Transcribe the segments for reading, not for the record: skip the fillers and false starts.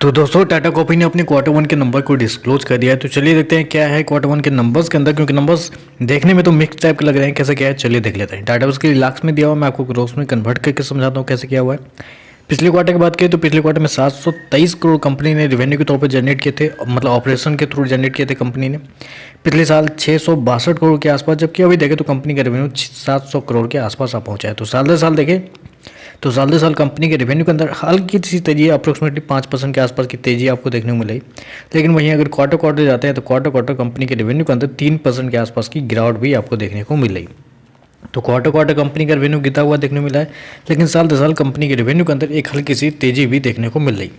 तो दोस्तों टाटा कॉपी ने अपने क्वार्टर वन के नंबर को डिस्क्लोज कर दिया है। तो चलिए देखते हैं क्या है क्वार्टर वन के नंबर्स के अंदर, क्योंकि नंबर्स देखने में तो मिक्स टाइप के लग रहे हैं। कैसे क्या है चलिए देख लेते हैं। टाटा उसके लाख्स में दिया हुआ, मैं आपको ग्रोस में कन्वर्ट करके समझाता हूँ कैसे क्या हुआ है। पिछले क्वार्टर की बात करें तो पिछले क्वार्टर में 723 करोड़ कंपनी ने रेवेन्यू के तौर पर जनरेट किए थे, मतलब ऑपरेशन के थ्रू जनरेट किए थे कंपनी ने। पिछले साल 662 करोड़ के आसपास, जबकि अभी देखें तो कंपनी का रेवेन्यू 700 करोड़ के आसपास आ पहुंचा है। तो साल दर साल देखें तो साल दर साल कंपनी के रेवेन्यू के अंदर हल्की सी तेजी, अप्रोक्सीमेटली 5% के आसपास की तेजी आपको देखने को मिलेगी। लेकिन वहीं अगर क्वार्टर जाते हैं तो क्वार्टर कंपनी के रेवेन्यू के अंदर 3% के आसपास की गिरावट भी आपको देखने को मिलेगी। तो क्वार्टर कंपनी का रेवेन्यू गिरता हुआ देखने को मिला है, लेकिन साल दर साल कंपनी के रेवेन्यू के अंदर एक हल्की सी तेजी भी देखने को मिल रही।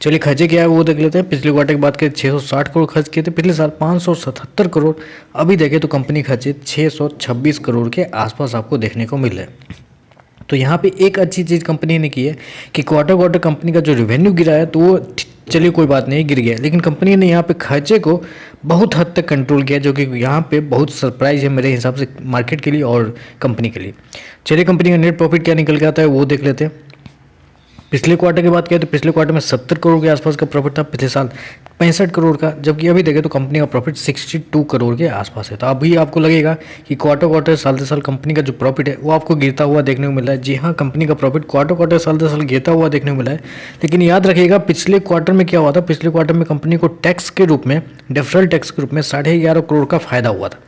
चलिए खर्चे क्या है वो देख लेते हैं। पिछले क्वार्टर की बात करें 660 करोड़ खर्च किए थे, पिछले साल 577 करोड़। अभी देखें तो कंपनी खर्चे 626 करोड़ के आसपास आपको देखने को मिल रहे हैं। तो यहाँ पे एक अच्छी चीज़ कंपनी ने की है कि क्वार्टर कंपनी का जो रेवेन्यू गिरा है तो वो चलिए कोई बात नहीं गिर गया, लेकिन कंपनी ने यहाँ पे खर्चे को बहुत हद तक कंट्रोल किया, जो कि यहाँ पे बहुत सरप्राइज है मेरे हिसाब से मार्केट के लिए और कंपनी के लिए। चलिए कंपनी का नेट प्रॉफिट क्या निकल के आता है वो देख लेते हैं। पिछले क्वार्टर की बात करें तो पिछले क्वार्टर में 70 करोड़ के आसपास का प्रॉफिट था, पिछले साल 65 करोड़ का, जबकि अभी देखें तो कंपनी का प्रॉफिट 62 करोड़ के आसपास है। तो अभी आपको लगेगा कि क्वार्टर साल दर साल कंपनी का जो प्रॉफिट है वो आपको गिरता हुआ देखने को मिला है। जी हाँ, कंपनी का प्रॉफिट क्वार्टर साल दर साल गिरता हुआ देखने को मिला है, लेकिन याद रखिएगा पिछले क्वार्टर में क्या हुआ था। पिछले क्वार्टर में कंपनी को टैक्स के रूप में, डेफरल टैक्स के रूप में 11.5 करोड़ का फायदा हुआ था।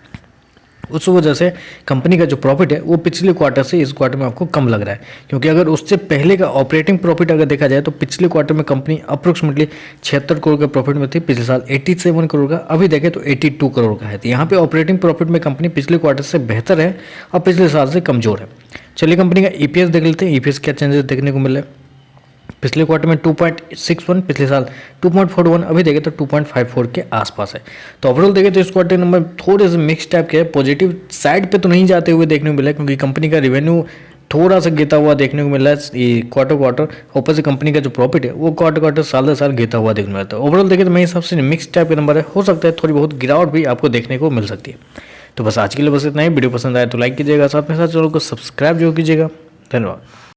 उस वजह से कंपनी का जो प्रॉफिट है वो पिछले क्वार्टर से इस क्वार्टर में आपको कम लग रहा है, क्योंकि अगर उससे पहले का ऑपरेटिंग प्रॉफिट अगर देखा जाए तो पिछले क्वार्टर में कंपनी अप्रोक्सीमेटली 76 करोड़ के प्रॉफिट में थी, पिछले साल 87 करोड़ का, अभी देखें तो 82 करोड़ का है। तो यहाँ पे ऑपरेटिंग प्रॉफिट में कंपनी पिछले क्वार्टर से बेहतर है और पिछले साल से कमजोर है। चलिए कंपनी का ईपीएस देख लेते हैं, ईपीएस क्या चेंजेस देखने को मिल रहा है। पिछले क्वार्टर में 2.61, पिछले साल 2.41, अभी देखें तो 2.54 के आसपास है। तो ओवरऑल देखें तो इस क्वार्टर नंबर थोड़े से मिक्स टाइप के है, पॉजिटिव साइड पे तो नहीं जाते हुए देखने को मिला है, क्योंकि कंपनी का रेवेन्यू थोड़ा सा गिरता हुआ देखने को मिला है ये क्वार्टर। ऊपर से कंपनी का जो प्रॉफिट है वो क्वार्टर साल दर साल गिरता हुआ देखने को मिलता है। ओवरऑल देखें तो मेरे हिसाब से मिक्स टाइप के नंबर है, हो सकता है थोड़ी बहुत गिरावट भी आपको देखने को मिल सकती है। तो बस आज के लिए बस इतना ही। वीडियो पसंद आए तो लाइक कीजिएगा, साथ में साथ चैनल को सब्सक्राइब जरूर कीजिएगा। धन्यवाद।